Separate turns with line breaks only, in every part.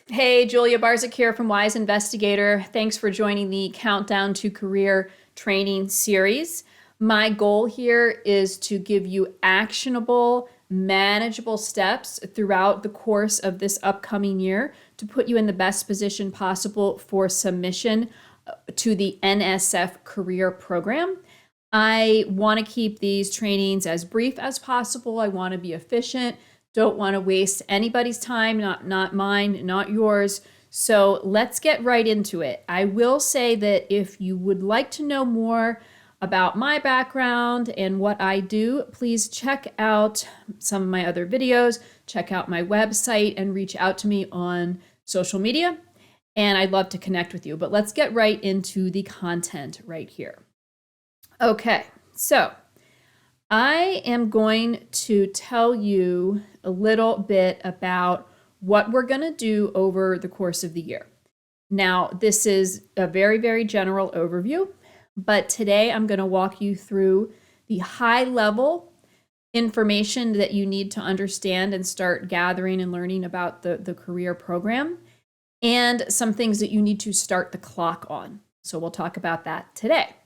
Hey, Julia Barzik here from Wise Investigator. Thanks for joining the Countdown to Career training series. My goal here is to give you actionable, manageable steps throughout the course of this upcoming year to put you in the best position possible for submission to the NSF Career program. I want to keep these trainings as brief as possible. I want to be efficient. Don't want to waste anybody's time, not mine, not yours. So let's get right into it. I will say that if you would like to know more about my background and what I do, please check out some of my other videos, check out my website, and reach out to me on social media. And I'd love to connect with you. But let's get right into the content right here. Okay, so I am going to tell you a little bit about what we're going to do over the course of the year. Now, this is a very, very general overview, but today I'm going to walk you through the high level information that you need to understand and start gathering and learning about the career program, and some things that you need to start the clock on. So we'll talk about that today.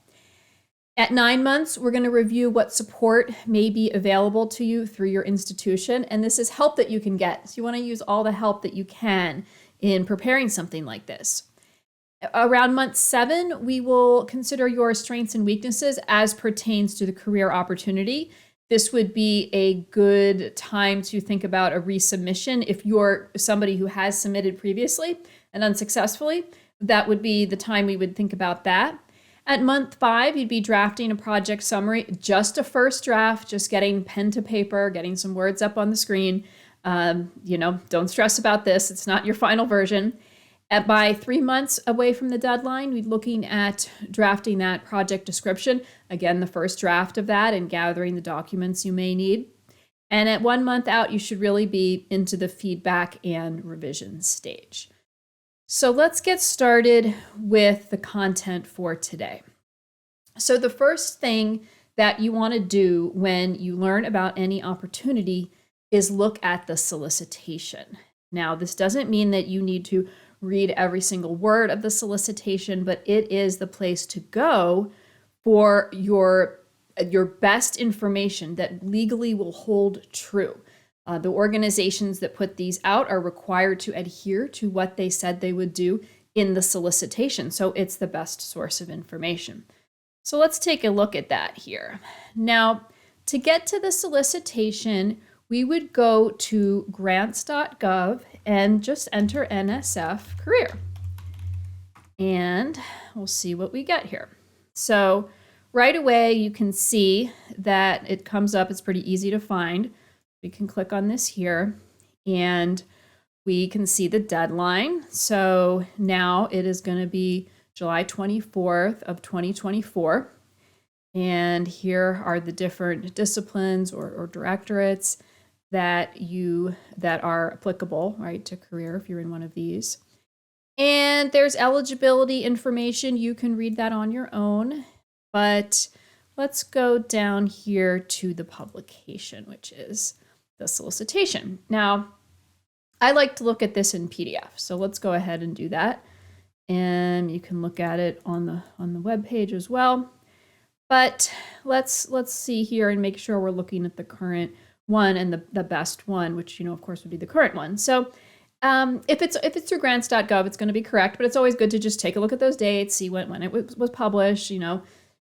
At 9 months, we're going to review what support may be available to you through your institution. And this is help that you can get. So you want to use all the help that you can in preparing something like this. Around month 7, we will consider your strengths and weaknesses as pertains to the career opportunity. This would be a good time to think about a resubmission. If you're somebody who has submitted previously and unsuccessfully, that would be the time we would think about that. At month 5, you'd be drafting a project summary, just a first draft, just getting pen to paper, getting some words up on the screen. Don't stress about this. It's not your final version. By 3 months away from the deadline, we'd be looking at drafting that project description. Again, the first draft of that and gathering the documents you may need. And at 1 month out, you should really be into the feedback and revision stage. So let's get started with the content for today. So the first thing that you want to do when you learn about any opportunity is look at the solicitation. Now, this doesn't mean that you need to read every single word of the solicitation, but it is the place to go for your best information that legally will hold true. The organizations that put these out are required to adhere to what they said they would do in the solicitation. So it's the best source of information. So let's take a look at that here. Now, to get to the solicitation, we would go to grants.gov and just enter NSF Career. And we'll see what we get here. So right away, you can see that it comes up. It's pretty easy to find. We can click on this here and we can see the deadline. So now it is going to be July 24th of 2024. And here are the different disciplines or directorates that are applicable, right, to career if you're in one of these. And there's eligibility information. You can read that on your own, but let's go down here to the publication, which is the solicitation. Now, I like to look at this in PDF, so let's go ahead and do that. And you can look at it on the web page as well. But let's see here and make sure we're looking at the current one and the best one, which of course would be the current one. So if it's through grants.gov, it's going to be correct, but it's always good to just take a look at those dates, see when it was published,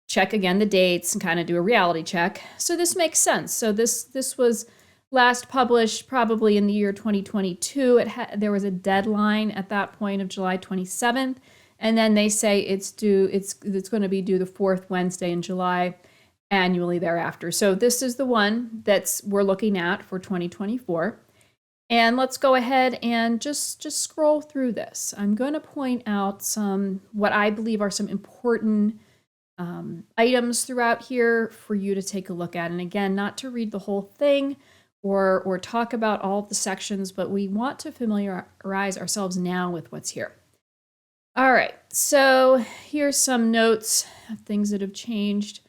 check again the dates and kind of do a reality check. So this makes sense. So this was last published probably in the year 2022. There was a deadline at that point of July 27th, and then they say it's going to be due the fourth Wednesday in July, annually thereafter. So this is the one we're looking at for 2024. And let's go ahead and just scroll through this. I'm going to point out what I believe are some important items throughout here for you to take a look at. And again, not to read the whole thing or talk about all of the sections, but we want to familiarize ourselves now with what's here. All right, so here's some notes of things that have changed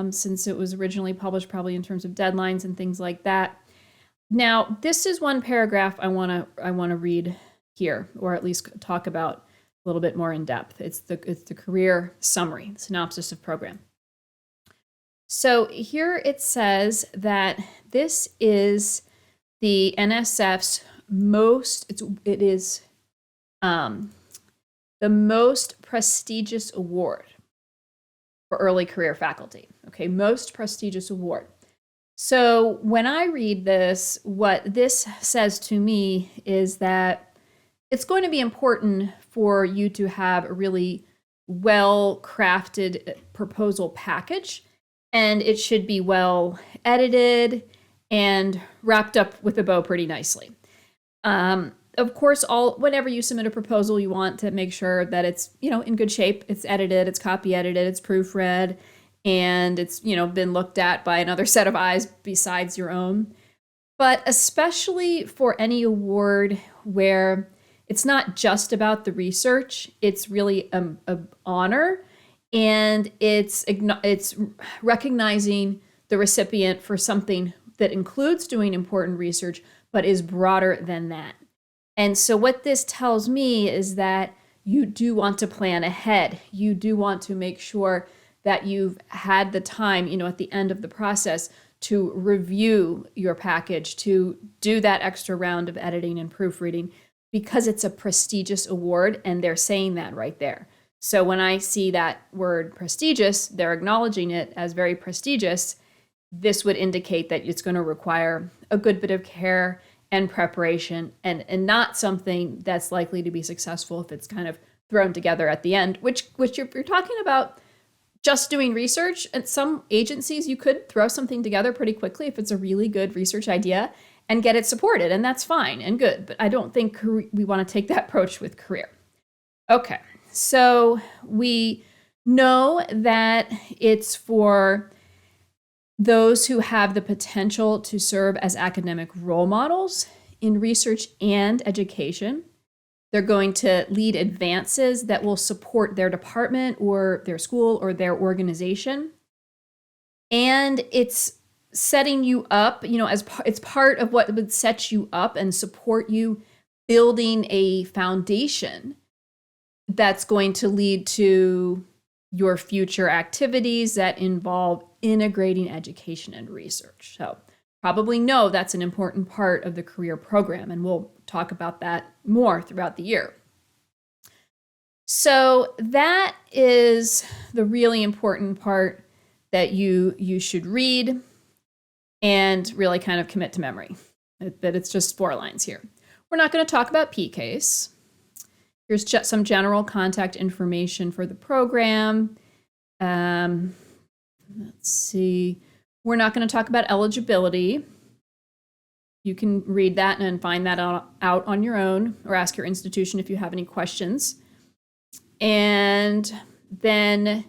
since it was originally published, probably in terms of deadlines and things like that. Now, this is one paragraph I want to read here, or at least talk about a little bit more in depth. It's the career summary, synopsis of program. So here it says that this is the NSF's it is the most prestigious award for early career faculty. Okay, most prestigious award. So when I read this, what this says to me is that it's going to be important for you to have a really well-crafted proposal package, and it should be well edited and wrapped up with a bow pretty nicely. Of course, whenever you submit a proposal, you want to make sure that it's, in good shape. It's edited, it's copy edited, it's proofread, and it's, been looked at by another set of eyes besides your own. But especially for any award where it's not just about the research, it's really an honor, and it's recognizing the recipient for something that includes doing important research, but is broader than that. And so what this tells me is that you do want to plan ahead. You do want to make sure that you've had the time, at the end of the process to review your package, to do that extra round of editing and proofreading, because it's a prestigious award, and they're saying that right there. So when I see that word prestigious, they're acknowledging it as very prestigious. This would indicate that it's going to require a good bit of care and preparation, and not something that's likely to be successful if it's kind of thrown together at the end, which you're talking about just doing research. At some agencies, you could throw something together pretty quickly if it's a really good research idea and get it supported, and that's fine and good. But I don't think we want to take that approach with career. Okay, so we know that it's for those who have the potential to serve as academic role models in research and education. They're going to lead advances that will support their department or their school or their organization. And it's setting you up, it's part of what would set you up and support you building a foundation that's going to lead to your future activities that involve integrating education and research. So probably know that's an important part of the career program, and we'll talk about that more throughout the year. So that is the really important part that you should read and really kind of commit to memory. But it's just 4 lines here. We're not going to talk about PCASE. Here's just some general contact information for the program. Let's see. We're not going to talk about eligibility. You can read that and find that out on your own, or ask your institution if you have any questions. And then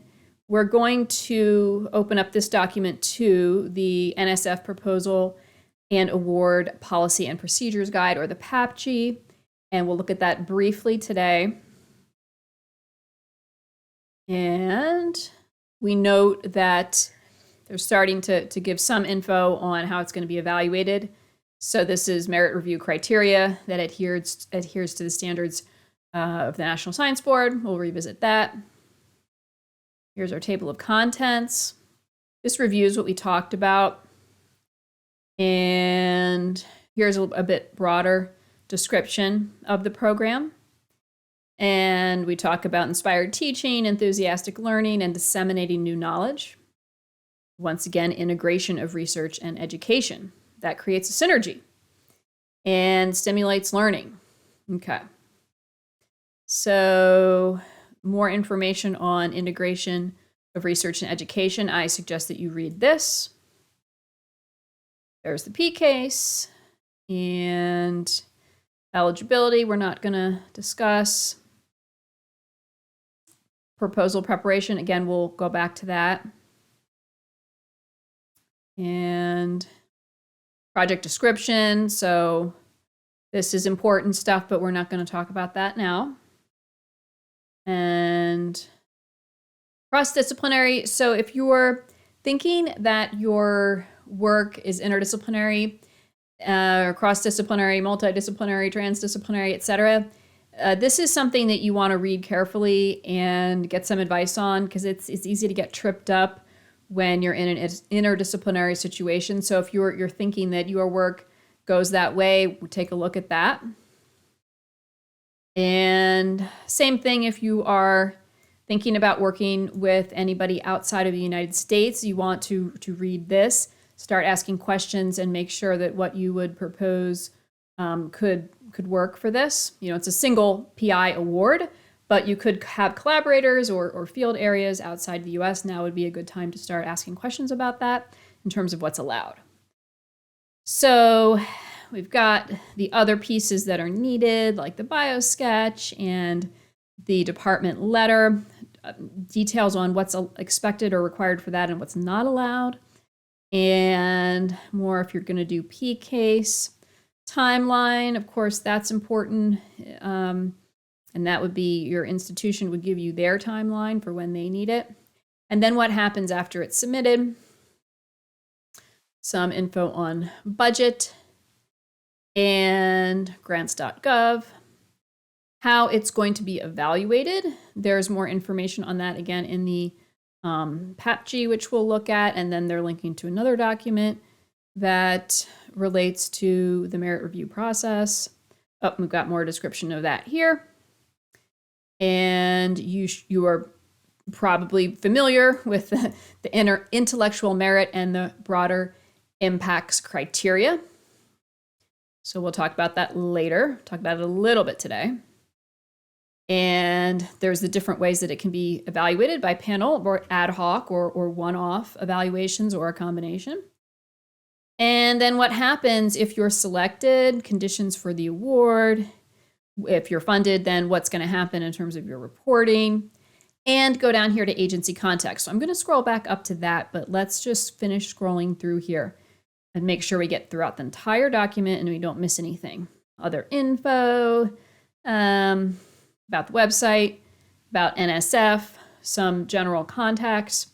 we're going to open up this document to the NSF Proposal and Award Policy and Procedures Guide, or the PAPG, and we'll look at that briefly today. And we note that they're starting to give some info on how it's going to be evaluated. So this is merit review criteria that adheres to the standards of the National Science Board. We'll revisit that. Here's our table of contents. This reviews what we talked about. And here's a bit broader description of the program. And we talk about inspired teaching, enthusiastic learning, and disseminating new knowledge. Once again, integration of research and education. That creates a synergy and stimulates learning. Okay. So more information on integration of research and education. I suggest that you read this. There's the PCASE, and eligibility we're not going to discuss. Proposal preparation, again, we'll go back to that. And project description, so this is important stuff, but we're not going to talk about that now. And cross-disciplinary, so if you're thinking that your work is interdisciplinary, cross-disciplinary, multidisciplinary, transdisciplinary, etc. This is something that you want to read carefully and get some advice on, because it's easy to get tripped up when you're in an interdisciplinary situation. So if you're thinking that your work goes that way, take a look at that. And same thing if you are thinking about working with anybody outside of the United States, you want to read this, start asking questions, and make sure that what you would propose could work for this. You know, it's a single PI award, but you could have collaborators or field areas outside the US. Now would be a good time to start asking questions about that in terms of what's allowed. So we've got the other pieces that are needed, like the biosketch and the department letter, details on what's expected or required for that and what's not allowed, and more if you're going to do P-case. Timeline, of course, that's important, and that would be your institution would give you their timeline for when they need it. And then what happens after it's submitted, some info on budget and grants.gov, how it's going to be evaluated. There's more information on that again in the PAPG, which we'll look at, and then they're linking to another document that relates to the merit review process. Oh, we've got more description of that here. And you are probably familiar with the intellectual merit and the broader impacts criteria. So we'll talk about that later, talk about it a little bit today. And there's the different ways that it can be evaluated by panel or ad hoc or one-off evaluations or a combination. And then what happens if you're selected, conditions for the award. If you're funded, then what's going to happen in terms of your reporting. And go down here to agency context. So I'm going to scroll back up to that, but let's just finish scrolling through here and make sure we get throughout the entire document and we don't miss anything. Other info, about the website, about NSF, some general contacts,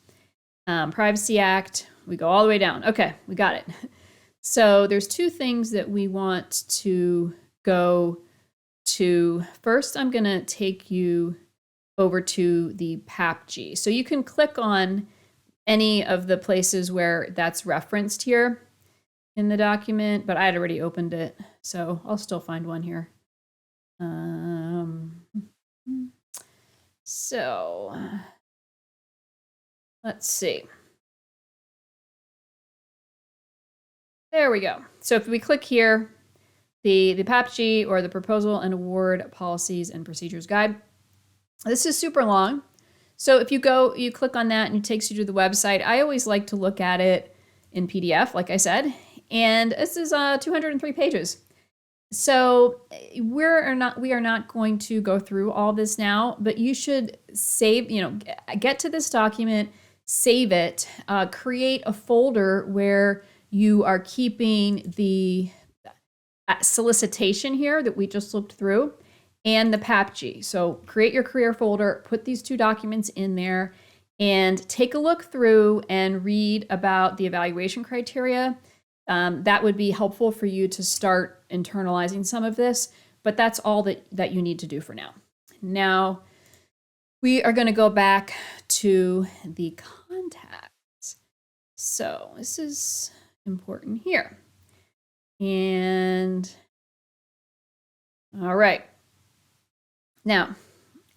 Privacy Act. We go all the way down. Okay, we got it. So there's two things that we want to go to. First, I'm going to take you over to the PAPG. So you can click on any of the places where that's referenced here in the document, but I had already opened it, so I'll still find one here. So let's see. There we go. So if we click here, the PAPG, or the Proposal and Award Policies and Procedures Guide. This is super long. So if you click on that and it takes you to the website. I always like to look at it in PDF, like I said. And this is 203 pages. So we are not going to go through all this now, but you should save, get to this document, save it, create a folder where you are keeping the solicitation here that we just looked through and the PAPG. So create your career folder, put these two documents in there, and take a look through and read about the evaluation criteria. That would be helpful for you to start internalizing some of this, but that's all that you need to do for now. Now, we are going to go back to the contacts. So this is important here. And all right. Now,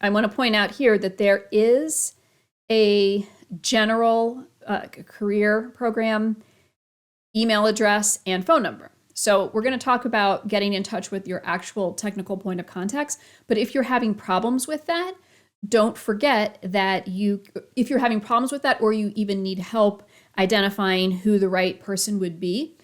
I want to point out here that there is a general career program email address and phone number. So we're going to talk about getting in touch with your actual technical point of contacts. But if you're having problems with that, don't forget that if you're having problems with that, or you even need help identifying who the right person would be,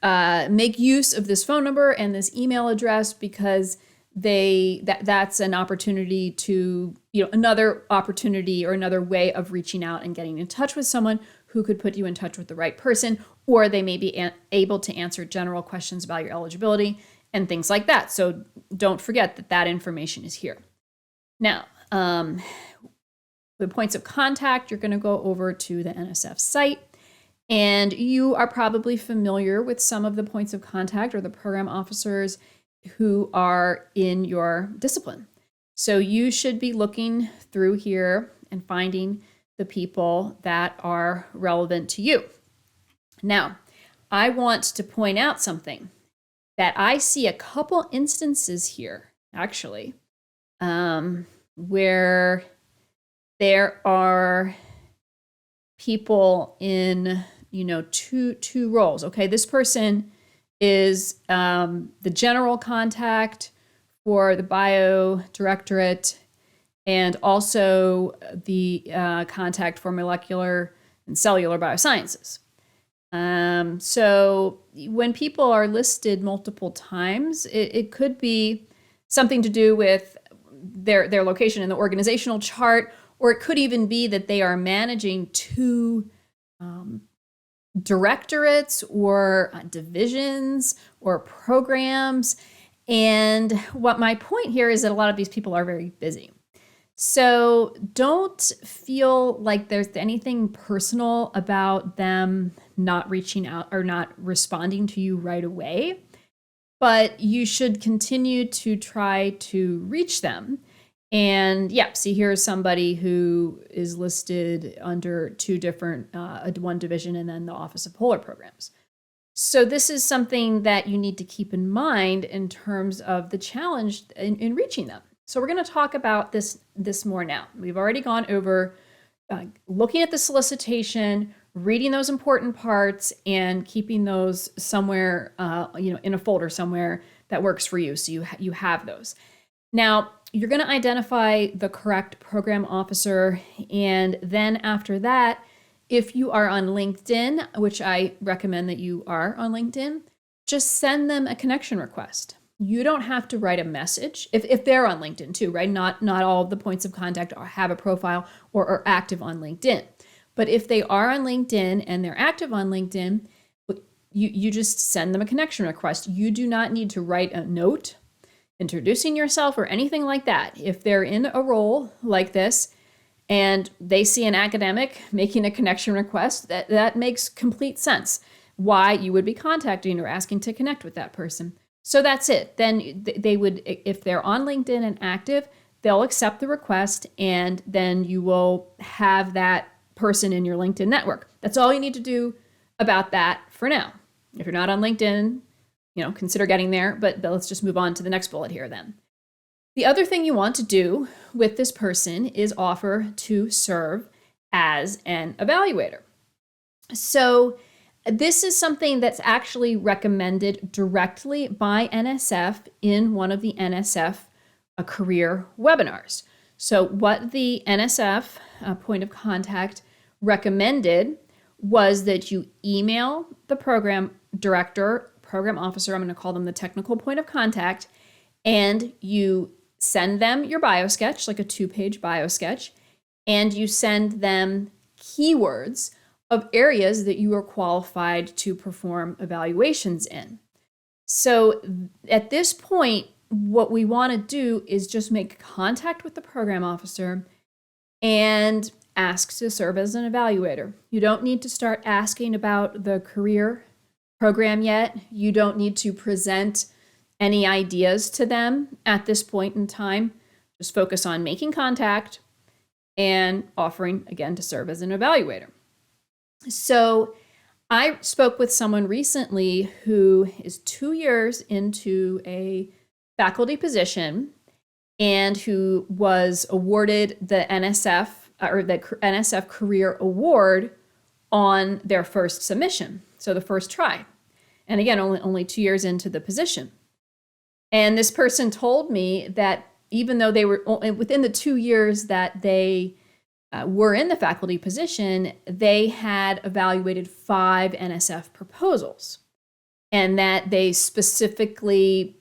make use of this phone number and this email address, because that's an opportunity to, another opportunity or another way of reaching out and getting in touch with someone who could put you in touch with the right person, or they may be able to answer general questions about your eligibility and things like that. So don't forget that information is here. Now, the points of contact, you're going to go over to the NSF site, And you are probably familiar with some of the points of contact or the program officers who are in your discipline. So you should be looking through here and finding the people that are relevant to you. Now, I want to point out something that I see a couple instances here, actually, where there are people in, two roles. Okay, this person is the general contact for the bio directorate and also the contact for molecular and cellular biosciences. So when people are listed multiple times, it could be something to do with their location in the organizational chart, or it could even be that they are managing two directorates or divisions or programs. And what my point here is that a lot of these people are very busy. So don't feel like there's anything personal about them not reaching out or not responding to you right away, but you should continue to try to reach them. And yeah, see, here's somebody who is listed under two different, one division and then the Office of Polar Programs. So this is something that you need to keep in mind in terms of the challenge in reaching them. So we're going to talk about this more now. We've already gone over looking at the solicitation, reading those important parts, and keeping those somewhere, in a folder somewhere that works for you. So you have those. Now, you're going to identify the correct program officer, and then after that, if you are on LinkedIn, which I recommend that you are on LinkedIn, just send them a connection request. You don't have to write a message if they're on LinkedIn too, right? Not all of the points of contact have a profile or are active on LinkedIn. But if they are on LinkedIn and they're active on LinkedIn, you just send them a connection request. You do not need to write a note introducing yourself or anything like that. If they're in a role like this and they see an academic making a connection request, that makes complete sense why you would be contacting or asking to connect with that person. So that's it. Then they would, if they're on LinkedIn and active, they'll accept the request, and then you will have that person in your LinkedIn network. That's all you need to do about that for now. If you're not on LinkedIn, consider getting there, but let's just move on to the next bullet here then. The other thing you want to do with this person is offer to serve as an evaluator. So this is something that's actually recommended directly by NSF in one of the NSF career webinars. So what the NSF point of contact recommended was that you email the program director, program officer, I'm going to call them the technical point of contact, and you send them your biosketch, like a 2-page biosketch, and you send them keywords of areas that you are qualified to perform evaluations in. So at this point, what we want to do is just make contact with the program officer and ask to serve as an evaluator. You don't need to start asking about the career program yet. You don't need to present any ideas to them at this point in time. Just focus on making contact and offering, again, to serve as an evaluator. So I spoke with someone recently who is 2 years into a faculty position and who was awarded the NSF or the NSF Career Award on their first submission, so the first try. And again, only 2 years into the position. And this person told me that even though they were within the 2 years that they were in the faculty position, they had evaluated 5 NSF proposals, and that they specifically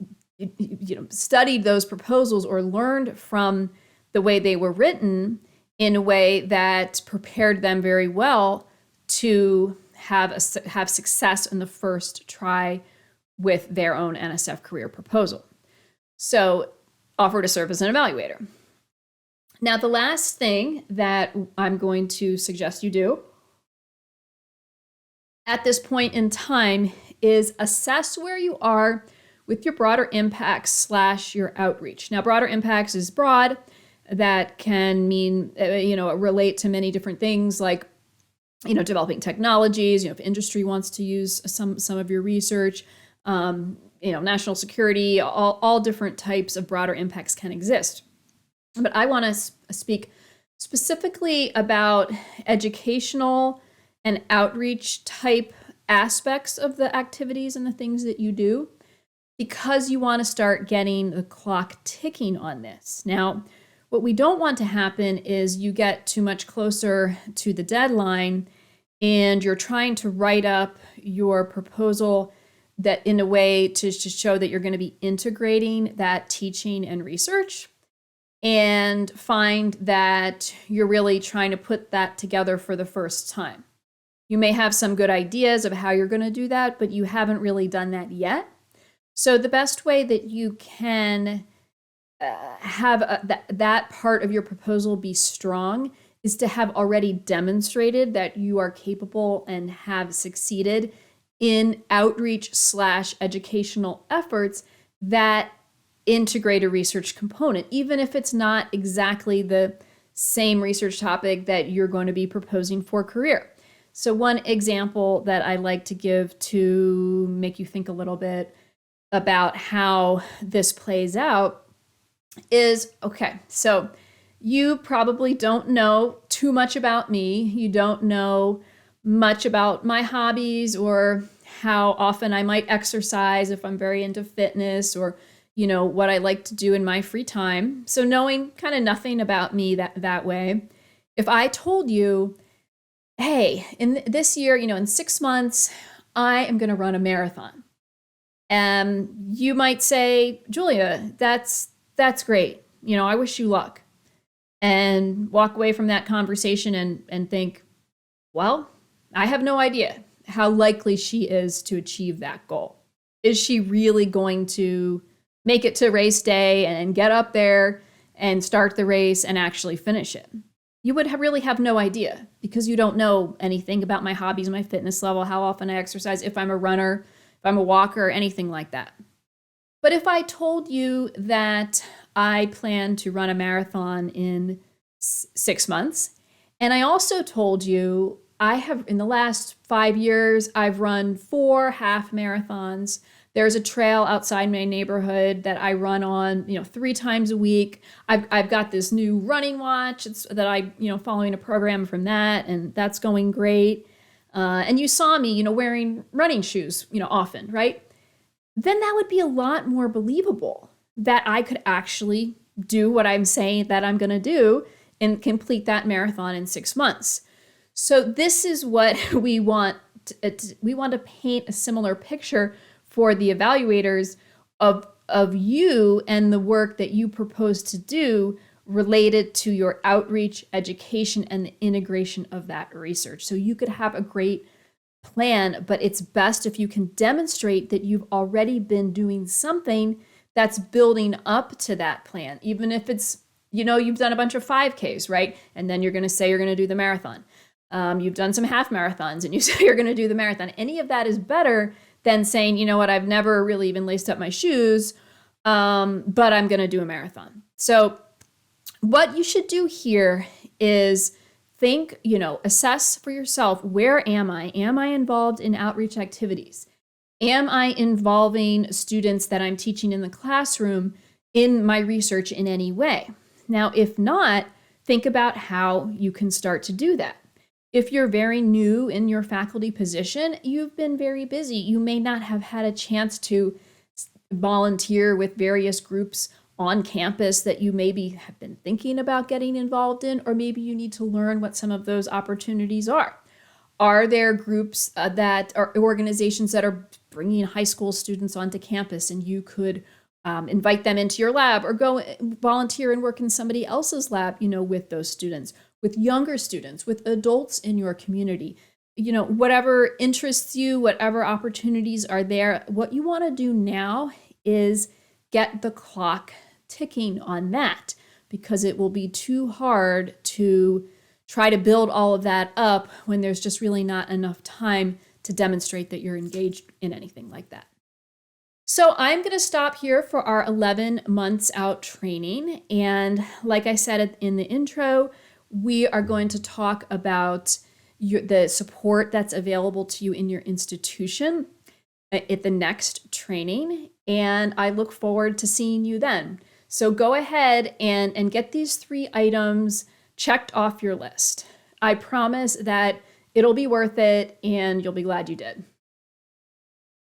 studied those proposals or learned from the way they were written in a way that prepared them very well to have success in the first try with their own NSF career proposal. So offer to serve as an evaluator. Now, the last thing that I'm going to suggest you do at this point in time is assess where you are with your broader impacts / your outreach. Now, broader impacts is broad. That can mean, relate to many different things like, developing technologies, if industry wants to use some of your research, national security, all different types of broader impacts can exist. But I want to speak specifically about educational and outreach type aspects of the activities and the things that you do, because you want to start getting the clock ticking on this. Now, what we don't want to happen is you get too much closer to the deadline and you're trying to write up your proposal that in a way to show that you're going to be integrating that teaching and research, and find that you're really trying to put that together for the first time. You may have some good ideas of how you're going to do that, but you haven't really done that yet. So the best way that you can have that part of your proposal be strong is to have already demonstrated that you are capable and have succeeded in outreach / educational efforts that integrate a research component, even if it's not exactly the same research topic that you're going to be proposing for career. So one example that I like to give to make you think a little bit about how this plays out is, okay, so you probably don't know too much about me. You don't know much about my hobbies or how often I might exercise if I'm very into fitness, or what I like to do in my free time. So knowing kind of nothing about me that way, if I told you, hey, in this year, in 6 months, I am going to run a marathon. You might say, Julia, that's great. I wish you luck. And walk away from that conversation and think, well, I have no idea how likely she is to achieve that goal. Is she really going to make it to race day and get up there and start the race and actually finish it? You would really have no idea, because you don't know anything about my hobbies, my fitness level, how often I exercise, if I'm a runner, if I'm a walker, anything like that. But if I told you that I plan to run a marathon in 6 months, and I also told you I have, in the last 5 years, I've run 4 half marathons. There's a trail outside my neighborhood that I run on, 3 times a week. I've got this new running watch that I, following a program from that, and that's going great. And you saw me, wearing running shoes, often, right? Then that would be a lot more believable that I could actually do what I'm saying that I'm going to do and complete that marathon in 6 months. So this is what we want. We want to paint a similar picture for the evaluators of you and the work that you propose to do related to your outreach, education, and the integration of that research. So you could have a great plan, but it's best if you can demonstrate that you've already been doing something that's building up to that plan, even if it's, you've done a bunch of 5Ks, right? And then you're going to say you're going to do the marathon. You've done some half marathons and you say you're going to do the marathon. Any of that is better than saying, you know what, I've never really even laced up my shoes, but I'm going to do a marathon. So what you should do here is think, assess for yourself, where am I? Am I involved in outreach activities? Am I involving students that I'm teaching in the classroom in my research in any way? Now, if not, think about how you can start to do that. If you're very new in your faculty position, you've been very busy. You may not have had a chance to volunteer with various groups on campus that you maybe have been thinking about getting involved in, or maybe you need to learn what some of those opportunities are. Are there groups that are organizations that are bringing high school students onto campus and you could invite them into your lab, or go volunteer and work in somebody else's lab, with those students, with younger students, with adults in your community, whatever interests you, whatever opportunities are there. What you want to do now is get the clock ticking on that, because it will be too hard to try to build all of that up when there's just really not enough time to demonstrate that you're engaged in anything like that. So I'm going to stop here for our 11 months out training. And like I said in the intro, we are going to talk about the support that's available to you in your institution at the next training. And I look forward to seeing you then. So go ahead and get these 3 items checked off your list. I promise that it'll be worth it and you'll be glad you did.